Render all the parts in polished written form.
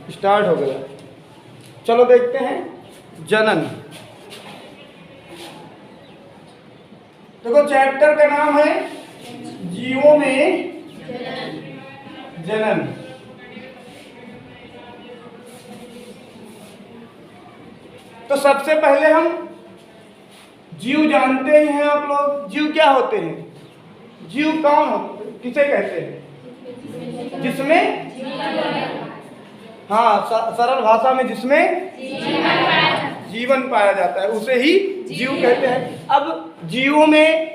Start हो गया। चलो देखते हैं जनन। देखो चैप्टर का नाम है जीवों में जनन। तो सबसे पहले हम जीव जानते ही हैं आप लोग। जीव क्या होते हैं? जीव कौन होते हैं, किसे कहते हैं? जिसमें, हाँ सरल भाषा में जिसमें जीवन पाया जाता है उसे ही जीव कहते हैं। अब जीवों में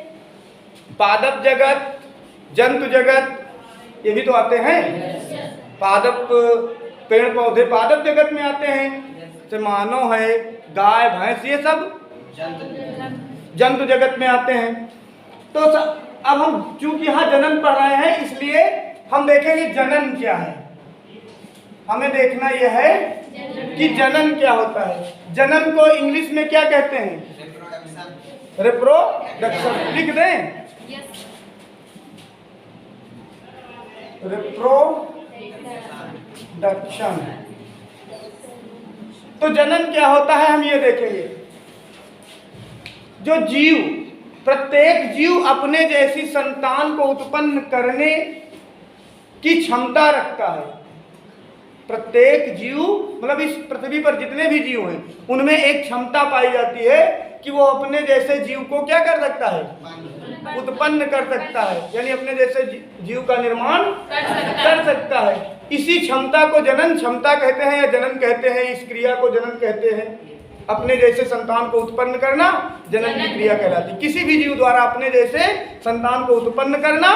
पादप जगत, जंतु जगत ये भी तो आते हैं। पादप पेड़ पौधे पादप जगत में आते हैं, जैसे मानव है, गाय भैंस, ये सब जंतु जगत में आते हैं। तो अब हम चूंकि यहाँ जनन पढ़ रहे हैं इसलिए हम देखेंगे जनन क्या है। हमें देखना यह है कि जनन क्या होता है। जनन को इंग्लिश में क्या कहते हैं? रिप्रोडक्शन। लिख दें, रिप्रोडक्शन। तो जनन क्या होता है हम ये देखेंगे। जो जीव, प्रत्येक जीव अपने जैसी संतान को उत्पन्न करने की क्षमता रखता है। प्रत्येक जीव मतलब इस पृथ्वी पर जितने भी जीव हैं उनमें एक क्षमता पाई जाती है कि वो अपने जैसे जीव को क्या कर सकता है? उत्पन्न कर सकता है, यानी अपने जैसे जीव का निर्माण कर सकता है। इसी क्षमता को जनन क्षमता कहते हैं या जनन कहते हैं। इस क्रिया को जनन कहते हैं। अपने जैसे संतान को उत्पन्न करना जनन की क्रिया कहलाती है। किसी भी जीव द्वारा अपने जैसे संतान को उत्पन्न करना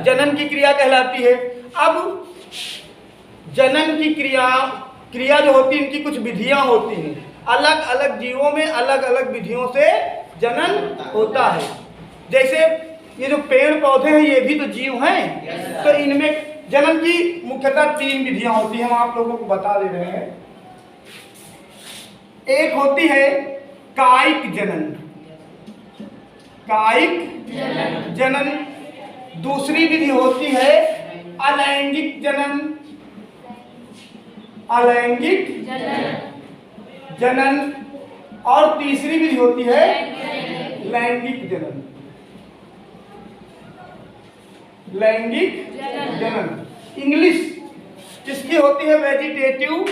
जनन की क्रिया कहलाती है। अब जनन की क्रिया जो होती है इनकी कुछ विधियां होती हैं। अलग अलग जीवों में अलग अलग विधियों से जनन होता है। जैसे ये जो पेड़ पौधे हैं ये भी तो जीव हैं। तो इनमें जनन की मुख्यतः 3 विधियां होती हैं, हम आप लोगों को बता दे रहे हैं। एक होती है कायिक जनन, कायिक जनन। दूसरी विधि होती है अलैंगिक जनन, अलैंगिक जनन। और तीसरी विधि होती है लैंगिक जनन, लैंगिक जनन। इंग्लिश किसकी होती है? वेजिटेटिव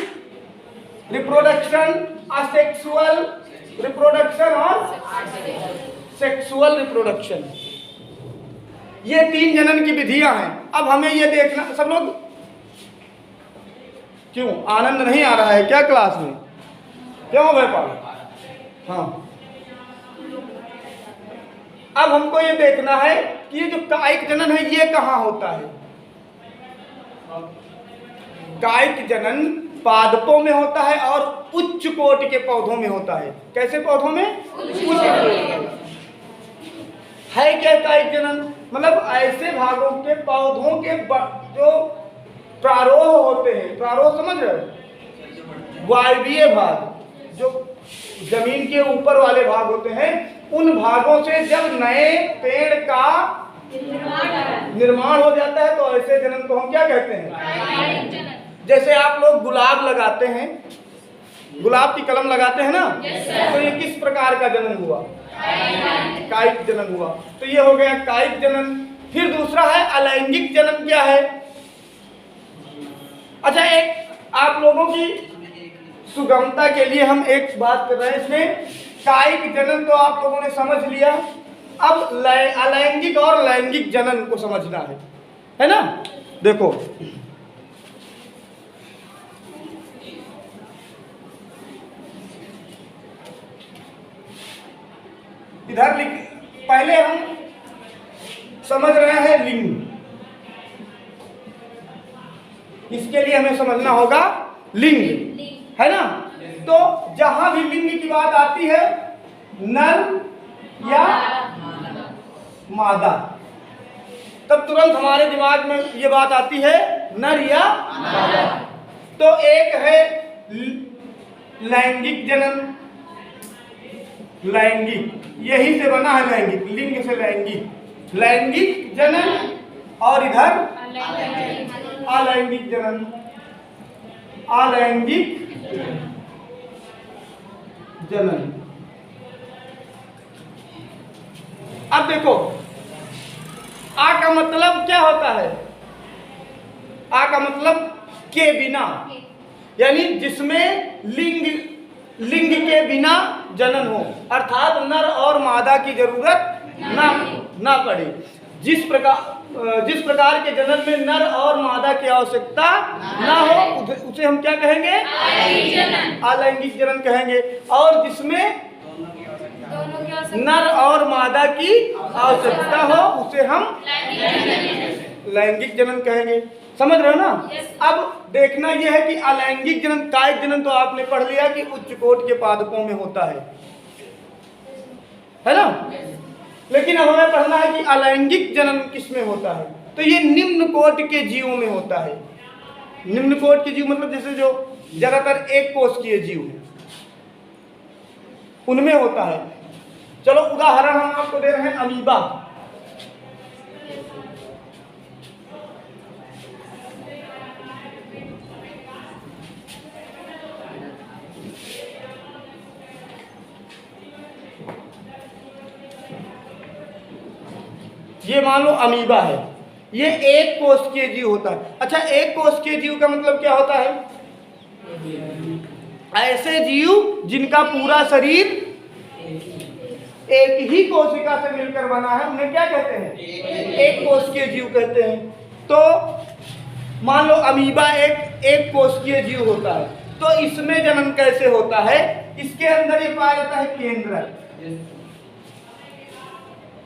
रिप्रोडक्शन, असेक्सुअल रिप्रोडक्शन और सेक्सुअल रिप्रोडक्शन। ये 3 जनन की विधियां हैं। अब हमें ये देखना, सब लोग क्यों आनंद नहीं आ रहा है क्या क्लास में? क्यों व्यापार? हाँ, अब हमको ये देखना है कि ये जो कायिक जनन है ये कहाँ होता है। कायिक जनन पादपों में होता है और उच्च कोटि के पौधों में होता है। कैसे पौधों में? है क्या कायिक जनन? मतलब ऐसे भागों के पौधों के जो प्रारोह होते हैं, प्रारोह समझ रहे हो? वायवीय भाग जो जमीन के ऊपर वाले भाग होते हैं, उन भागों से जब नए पेड़ का निर्माण हो जाता है तो ऐसे जनन को हम क्या कहते हैं? जैसे आप लोग गुलाब लगाते हैं, गुलाब की कलम लगाते हैं ना, तो ये किस प्रकार का जनन हुआ? कायिक जनन हुआ। तो ये हो गया कायिक जनन। फिर दूसरा है अलैंगिक जनन। क्या है? अच्छा, एक आप लोगों की सुगमता के लिए हम एक बात कर रहे हैं। इसमें कायिक जनन तो आप लोगों ने समझ लिया, अब अलैंगिक और लैंगिक जनन को समझना है ना? देखो इधर लिख, पहले हम समझ रहे हैं लिंग। इसके लिए हमें समझना होगा लिंग, है ना? तो जहां भी लिंग की बात आती है, नर या मादा, तब तुरंत हमारे दिमाग में ये बात आती है नर या मादा। तो एक है लैंगिक जनन, लैंगिक, यही से बना है लैंगिक, लिंग से लैंगिक, लैंगिक जनन। और इधर अलैंगिक जनन। अलैंगिक जनन। अब देखो आ का मतलब क्या होता है? आ का मतलब के बिना, यानी जिसमें लिंग के बिना जनन हो, अर्थात नर और मादा की जरूरत ना पड़े। जिस प्रकार के जनन में नर और मादा की आवश्यकता ना हो उसे हम क्या कहेंगे? अलैंगिक जनन कहेंगे। और जिसमें नर और मादा की आवश्यकता हो उसे हम लैंगिक जनन कहेंगे। समझ रहे हो ना? अब देखना यह है कि अलैंगिक जनन, कायिक जनन तो आपने पढ़ लिया कि उच्च कोटि के पादपों में होता है ना? लेकिन अब हमें पढ़ना है कि अलैंगिक जनन किसमें होता है। तो ये निम्न कोटि के जीवों में होता है। निम्न कोटि के जीव मतलब जैसे जो ज्यादातर एक कोशिकीय जीव है उनमें होता है। चलो उदाहरण हम आपको दे रहे हैं अमीबा। ये मान लो अमीबा है, ये एक कोशिकीय जीव होता है। अच्छा, एक कोशिकीय जीव का मतलब क्या होता है? ऐसे जीव जिनका पूरा शरीर एक ही कोशिका से मिलकर बना है उन्हें क्या कहते हैं? एक कोशिकीय जीव कहते हैं। तो मान लो अमीबा एक कोशिकीय जीव होता है, तो इसमें जनन कैसे होता है? इसके अंदर ये पाया जाता है केंद्रक।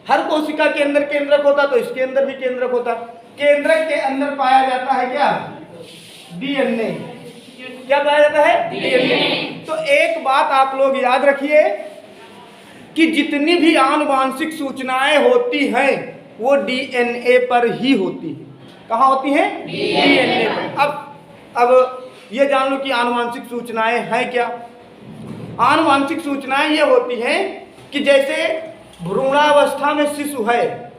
हर कोशिका के अंदर केंद्रक होता, तो इसके अंदर भी केंद्रक होता। केंद्रक के अंदर पाया जाता है क्या? डीएनए। क्या पाया जाता है? डीएनए। तो एक बात आप लोग याद रखिए कि जितनी भी आनुवांशिक सूचनाएं होती हैं वो डीएनए पर ही होती है। कहाँ होती हैं? डीएनए पर। अब ये जान लो कि आनुवांशिक सूचनाएं हैं क्या। आनुवांशिक सूचनाएं ये होती हैं कि जैसे भ्रूणावस्था में शिशु है,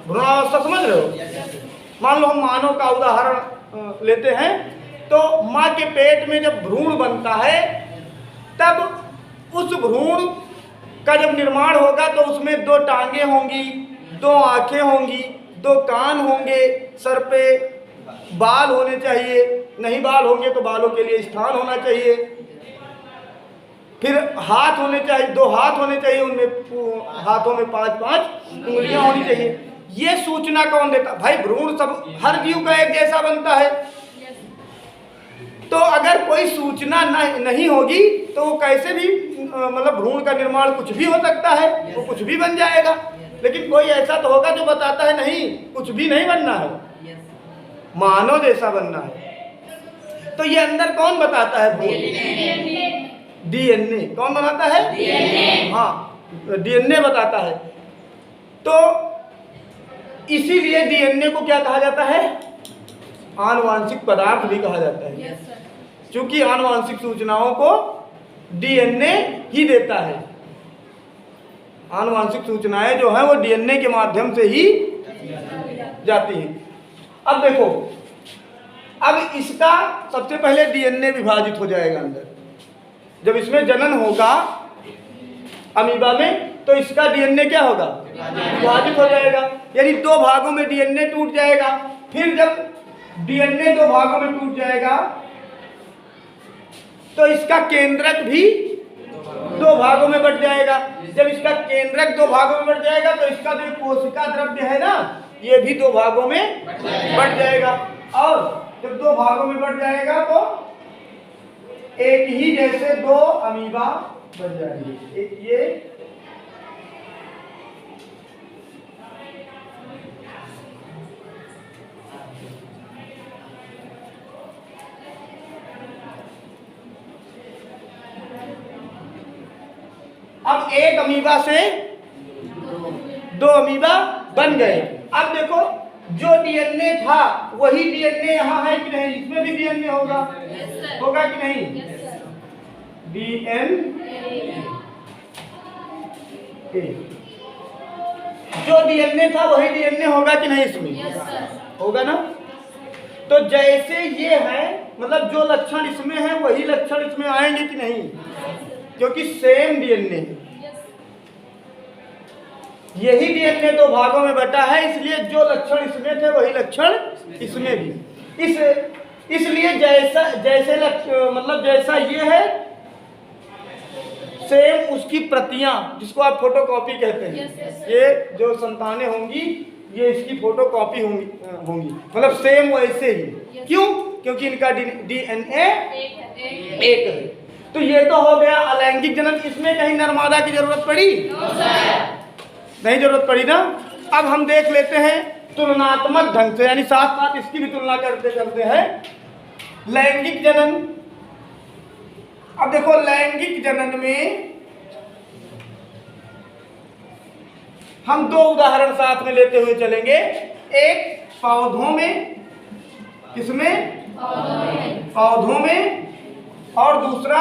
भ्रूणावस्था समझ रहे हो? मान लो हम मानव का उदाहरण लेते हैं, तो माँ के पेट में जब भ्रूण बनता है तब उस भ्रूण का जब निर्माण होगा तो उसमें 2 टांगे होंगी, 2 आंखें होंगी, 2 कान होंगे, सर पे बाल होने चाहिए, नहीं बाल होंगे तो बालों के लिए स्थान होना चाहिए, फिर हाथ होने चाहिए, 2 हाथ होने चाहिए, उनमें हाथों में 5-5 उंगलियां होनी चाहिए। ये सूचना कौन देता? भाई भ्रूण सब हर जीव का एक जैसा बनता है, तो अगर कोई सूचना नहीं होगी तो वो कैसे भी मतलब भ्रूण का निर्माण कुछ भी हो सकता है, वो कुछ भी बन जाएगा। लेकिन कोई ऐसा तो होगा जो बताता है नहीं कुछ भी नहीं बनना है, मानव जैसा बनना है। तो ये अंदर कौन बताता है? भ्रूण। डीएनए। कौन बनाता है? डीएनए। हाँ, डीएनए बताता है। तो इसीलिए डीएनए को क्या कहा जाता है? आनुवांशिक पदार्थ भी कहा जाता है, क्योंकि आनुवांशिक सूचनाओं को डीएनए ही देता है। आनुवांशिक सूचनाएं जो है वो डीएनए के माध्यम से ही जाती हैं। अब देखो, अब इसका सबसे पहले डीएनए विभाजित हो जाएगा अंदर। जब इसमें जनन होगा अमीबा में तो इसका डीएनए क्या होगा? विभाजित हो जाएगा, यानी 2 भागों में डीएनए टूट जाएगा। फिर जब डीएनए 2 भागों में टूट जाएगा तो इसका केंद्रक भी 2 भागों में बट जाएगा। जब इसका केंद्रक 2 भागों में बट जाएगा तो इसका जो कोशिका द्रव्य है ना, ये भी 2 भागों में बट जाएगा। और जब 2 भागों में बट जाएगा तो एक ही जैसे 2 अमीबा बन जाएंगे। एक ये अब एक अमीबा से 2 अमीबा बन गए। अब देखो जो डीएनए था वही डीएनए यहाँ है कि नहीं? इसमें भी डीएनए होगा, होगा कि नहीं? डीएनए जो डीएनए था वही डीएनए होगा कि नहीं? इसमें होगा ना। तो जैसे ये है मतलब जो लक्षण इसमें है वही लक्षण इसमें आएंगे कि नहीं, क्योंकि सेम डीएनए, यही डीएनए दो भागों में बटा है, इसलिए जो लक्षण इसमें थे वही लक्षण इसमें भी। इसलिए जैसे मतलब जैसा ये है सेम उसकी प्रतियां, जिसको आप फोटोकॉपी कहते हैं, ये जो संतानें होंगी ये इसकी फोटोकॉपी होंगी मतलब सेम वैसे ही। क्यों? क्योंकि इनका डीएनए एक है। तो ये तो हो गया अलैंगिक जनन। इसमें कहीं नर मादा की जरूरत पड़ी? नहीं जरूरत पड़ी ना। अब हम देख लेते हैं तुलनात्मक ढंग से, यानी साथ साथ इसकी भी तुलना करते हैं लैंगिक जनन। अब देखो लैंगिक जनन में हम दो उदाहरण साथ में लेते हुए चलेंगे। एक पौधों में, किसमें? पौधों में, और दूसरा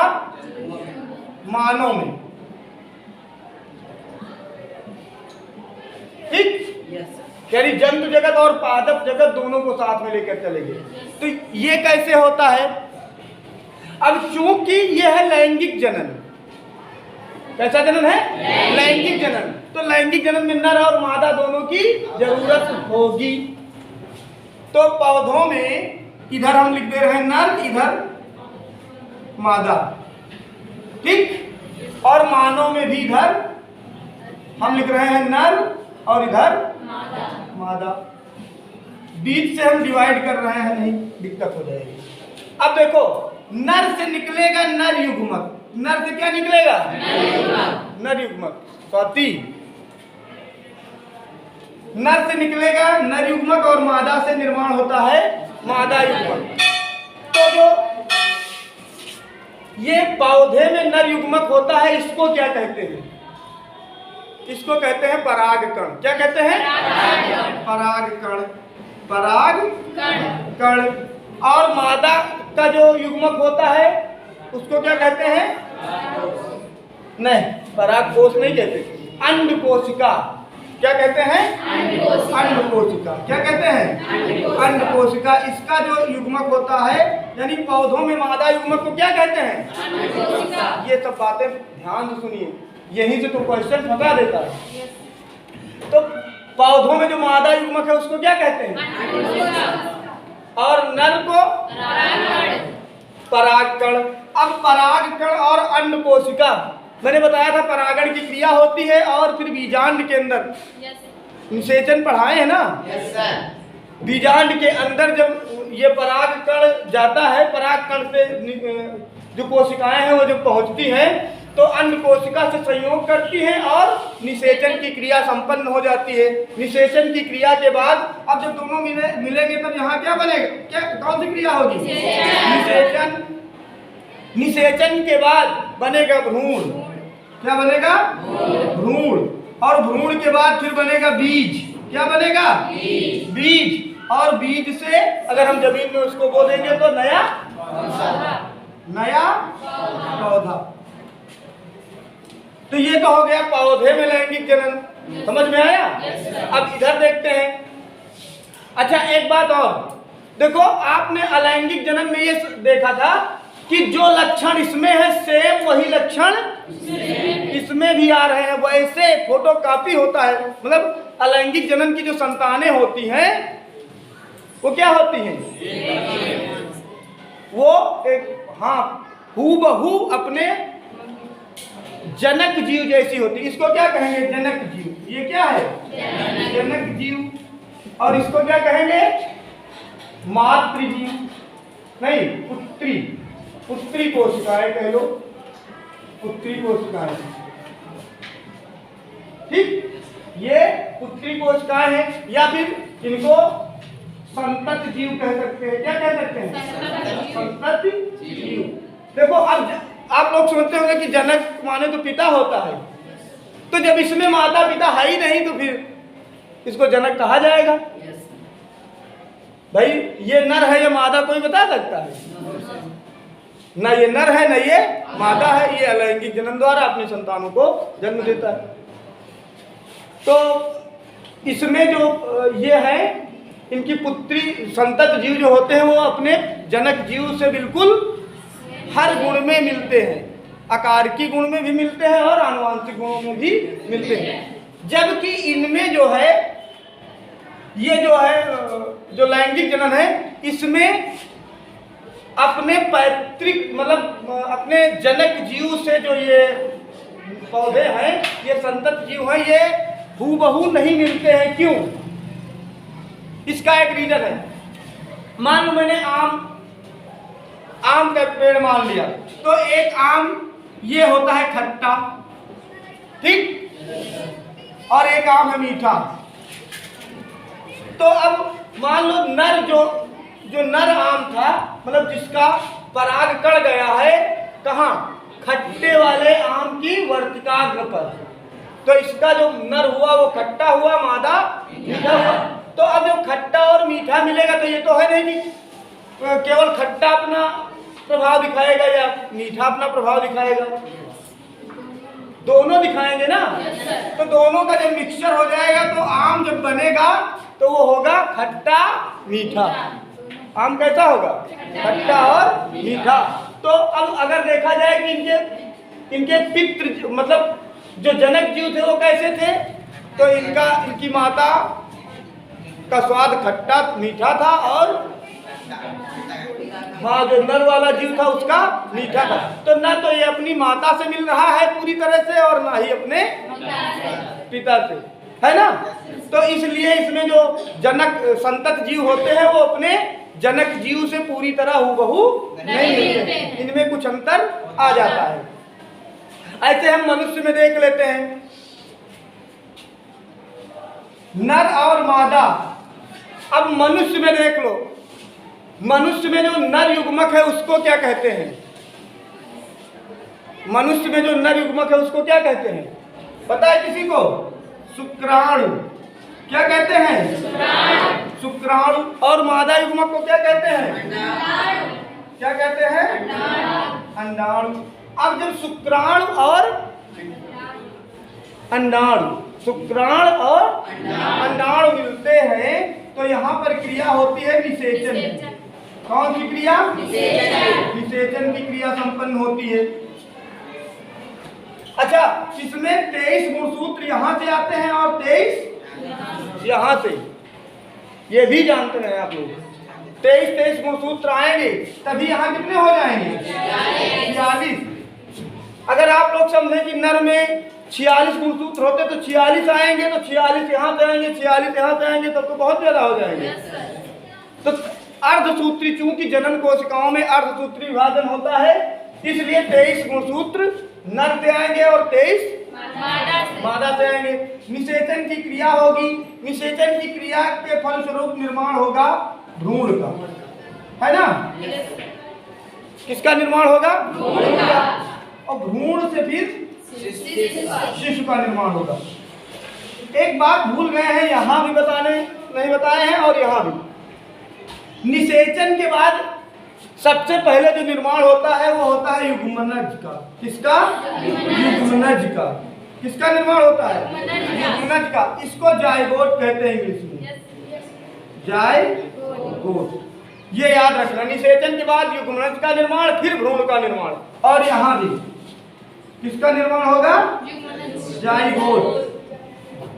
मानव में। ठीक, यानी जंतु जगत और पादप जगत दोनों को साथ में लेकर चलेंगे। तो ये कैसे होता है? अब चूंकि यह है लैंगिक जनन, कैसा जनन है? लैंगिक जनन। तो लैंगिक जनन में नर और मादा दोनों की जरूरत होगी। तो पौधों में इधर हम लिख दे रहे हैं नर, इधर मादा, ठीक। और मानव में भी इधर हम लिख रहे हैं नर और इधर मादा। बीच से हम डिवाइड कर रहे हैं, नहीं दिक्कत हो जाएगी। अब देखो नर से निकलेगा नर युग्मक। नर से क्या निकलेगा? नर युग्मक। स्वाति, नर से निकलेगा नर युग्मक और मादा से निर्माण होता है मादा युग्मक। तो जो ये पौधे में नर युग्मक होता है इसको क्या कहते हैं? इसको कहते हैं परागकण। क्या कहते हैं? परागकण। परागकण। और मादा का जो युग्मक होता है उसको क्या कहते हैं? नहीं, परागकोश नहीं कहते, अंडकोशिका। क्या कहते हैं? अंडकोशिका। क्या कहते हैं? अंडकोशिका। इसका जो युग्मक होता है, यानी पौधों में मादा युग्मक को क्या कहते हैं? ये सब बातें ध्यान से सुनिए, यहीं से तो क्वेश्चन फंसा देता है। तो पौधों में जो मादा युग्मक है उसको क्या कहते हैं? और नर को परागकण। अब परागकण और अंडकोशिका, मैंने बताया था परागण की क्रिया होती है और फिर बीजांड के अंदर निषेचन पढ़ाए हैं ना। बीजांड के अंदर जब ये परागकण जाता है, परागकण से जो कोशिकाएं हैं वो जब पहुंचती हैं तो अंड कोशिका से संयोग करती हैं और निषेचन की क्रिया संपन्न हो जाती है। निषेचन की क्रिया के बाद अब जब दोनों मिलेंगे तब यहाँ क्या बनेगा? क्या कौन सी क्रिया होगी? निषेचन। निषेचन के बाद बनेगा भ्रूण। क्या बनेगा? भ्रूण। और भ्रूण के बाद फिर बनेगा बीज। क्या बनेगा? बीज। और बीज से अगर हम जमीन में उसको बो देंगे तो नया पौधा। तो ये तो हो गया पौधे में लैंगिक जनन। समझ में आया? अब इधर देखते हैं। अच्छा एक बात और देखो, आपने अलैंगिक जनन में ये देखा था कि जो लक्षण इसमें है सेम वही लक्षण इसमें भी आ रहे हैं। वैसे फोटोकॉपी होता है। मतलब अलैंगिक जनन की जो संतानें होती हैं वो क्या होती हैं? वो एक हूबहू अपने जनक जीव जैसी होती है। इसको क्या कहेंगे? जनक जीव। ये क्या है? जनक जीव। और इसको क्या कहेंगे? मातृजीव। नहीं, पुत्री। पुत्री कोशिकाएं कह लो, पुत्री कोशिकाएं। ठीक, ये पुत्री कोशिकाएं हैं। या फिर इनको संतत जीव कह सकते हैं। क्या कह सकते हैं? संतत जीव। देखो अब आप लोग सोचते होंगे कि जनक माने तो पिता होता है, तो जब इसमें माता पिता है ही नहीं तो फिर इसको जनक कहा जाएगा? भाई ये नर है या मादा कोई बता सकता है? ना ये नर है ना ये मादा है। ये अलैंगिक जनन द्वारा अपने संतानों को जन्म देता है। तो इसमें जो ये है इनकी पुत्री संतत जीव जो होते हैं वो अपने जनक जीव से बिल्कुल हर गुण में मिलते हैं, अकारकी गुण में भी मिलते हैं और आनुवांशिक गुणों में भी मिलते हैं। जबकि इनमें जो है ये जो है जो लैंगिक जनन है इसमें अपने पैतृक मतलब अपने जनक जीव से जो ये पौधे हैं, ये संतत जीव हैं, ये हूबहू नहीं मिलते हैं। क्यों? इसका एक रीजन है। मान लो मैंने आम का पेड़ मान लिया, तो एक आम ये होता है खट्टा, ठीक, और एक आम है मीठा। तो अब मान लो नर जो नर आम था, मतलब जिसका पराग कड़ गया है कहाँ? खट्टे वाले आम की वर्तिकाग्र पर। तो इसका जो नर हुआ वो खट्टा हुआ, मादा मीठा हुआ। तो अब जो खट्टा और मीठा मिलेगा तो ये तो है नहीं कि केवल खट्टा अपना प्रभाव दिखाएगा या मीठा अपना प्रभाव दिखाएगा, दोनों दिखाएंगे ना। तो दोनों का जब मिक्सचर हो जाएगा तो आम जब बनेगा तो वो होगा खट्टा मीठा। आम कैसा होगा? खट्टा और मीठा। तो अब अगर देखा जाए कि इनके पितृ मतलब जो जनक जीव थे वो कैसे थे, तो इनकी माता का स्वाद खट्टा मीठा था और हाँ जो नर वाला जीव था उसका मीठा था। तो न तो ये अपनी माता से मिल रहा है पूरी तरह से और ना ही अपने पिता से, है ना। तो इसलिए इसमें जो जनक संतत जीव होते हैं वो अपने जनक जीव से पूरी तरह हूबहू नहीं मिलते, इनमें कुछ अंतर आ जाता है। ऐसे हम मनुष्य में देख लेते हैं, नर और मादा। अब मनुष्य में देख लो, मनुष्य में जो नर युग्मक है उसको क्या कहते हैं? मनुष्य में जो नर युग्मक है उसको क्या कहते हैं? पता है किसी को? शुक्राणु। क्या कहते हैं? शुक्राणु। और मादा युग्मक को क्या कहते हैं? क्या कहते हैं? अंडाणु। अब जब शुक्राणु और अंडाणु, शुक्राणु और अंडाणु मिलते हैं तो यहाँ पर क्रिया होती है निषेचन। कौन सी क्रिया? निषेचन की क्रिया संपन्न होती है। अच्छा, इसमें 23 गुणसूत्र यहाँ से आते हैं और 23 यहाँ से, ये भी जानते हैं आप लोग। 23 गुणसूत्र आएंगे तभी यहाँ कितने हो जाएंगे? 46। अगर आप लोग समझें कि नर में 46 गुणसूत्र होते तो 46 आएंगे, तो 46 यहाँ से आएंगे, 46 यहाँ से आएंगे, तब तो बहुत ज्यादा हो जाएंगे। तो अर्धसूत्री, चूंकि जनन कोशिकाओं में अर्धसूत्री विभाजन होता है, इसलिए 23 गुणसूत्र नर से आएंगे और 23 मादा से आएंगे। निषेचन की क्रिया होगी, निषेचन की क्रिया के फलस्वरूप निर्माण होगा भ्रूण का, है ना। किसका निर्माण होगा? भ्रूण का। और भ्रूण से फिर शिशु का निर्माण होगा। एक बात भूल गए हैं, यहाँ भी नहीं बताए हैं और यहाँ भी। निषेचन के बाद सबसे पहले जो निर्माण होता है वो होता है युग्मनज का। किसका? युग्मनज का। किसका निर्माण होता है? युग्मनज का। इसको जायगोट कहते हैं इंग्लिश में, जायगोट। ये याद रखना, निषेचन के बाद युग्मनज का निर्माण, फिर भ्रूण का निर्माण। और यहाँ भी किसका निर्माण होगा? जायगोट।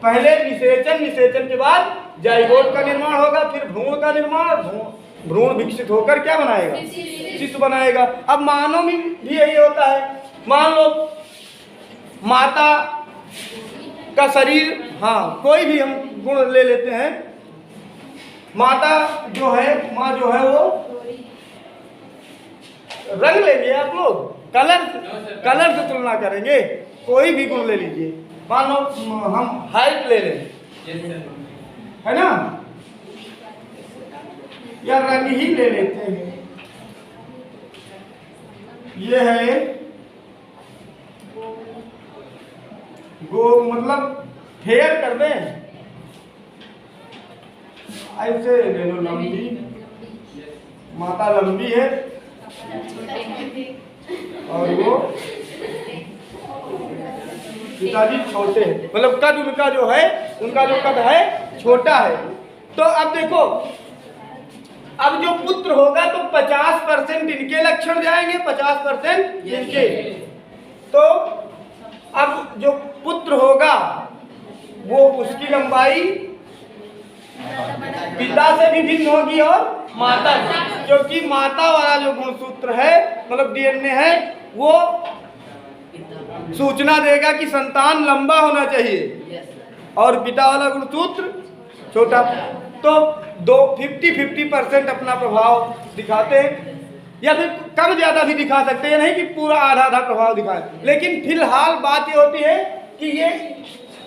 पहले निषेचन, निषेचन के बाद जायगोट का निर्माण होगा, फिर भ्रूण का निर्माण, भ्रूण विकसित होकर क्या बनाएगा? शिशु बनाएगा। अब मानव में भी यही होता है। मान लो माता का शरीर, हाँ कोई भी हम गुण ले लेते हैं, माता जो है, माँ जो है वो रंग लेंगे आप लोग, कलर से तुलना करेंगे, कोई भी गुण ले लीजिए। मान लो हम हाइट ले लें, है ना, या रंग ही ले लेते हैं। ये है मतलब हेयर कर दें, ऐसे ले लो, लंबी, माता लंबी है और वो पिताजी छोटे हैं, मतलब कद उनका जो है, उनका जो कद है छोटा है। तो अब देखो, अब जो पुत्र होगा तो 50% इनके लक्षण जाएंगे, 50% इनके। तो अब जो पुत्र होगा वो उसकी लंबाई पिता से भी भिन्न होगी और माता से, क्योंकि माता वाला जो गुणसूत्र है मतलब डीएनए है वो सूचना देगा कि संतान लंबा होना चाहिए और पिता वाला गुणसूत्र छोटा। तो 50-50% अपना प्रभाव दिखाते हैं, या फिर कम ज्यादा भी दिखा सकते हैं, नहीं कि पूरा आधा आधा प्रभाव दिखाए। लेकिन फिलहाल बात ये होती है कि ये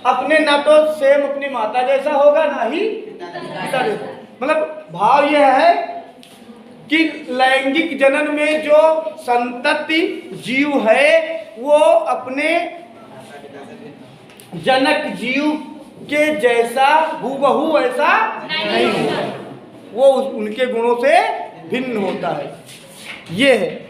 अपने ना तो सेम अपनी माता जैसा होगा ना ही पिता जैसा। मतलब भाव यह है कि लैंगिक जनन में जो संतति जीव है वो अपने जनक जीव के जैसा हूबहू ऐसा नहीं होता, वो उनके गुणों से भिन्न होता है। ये है।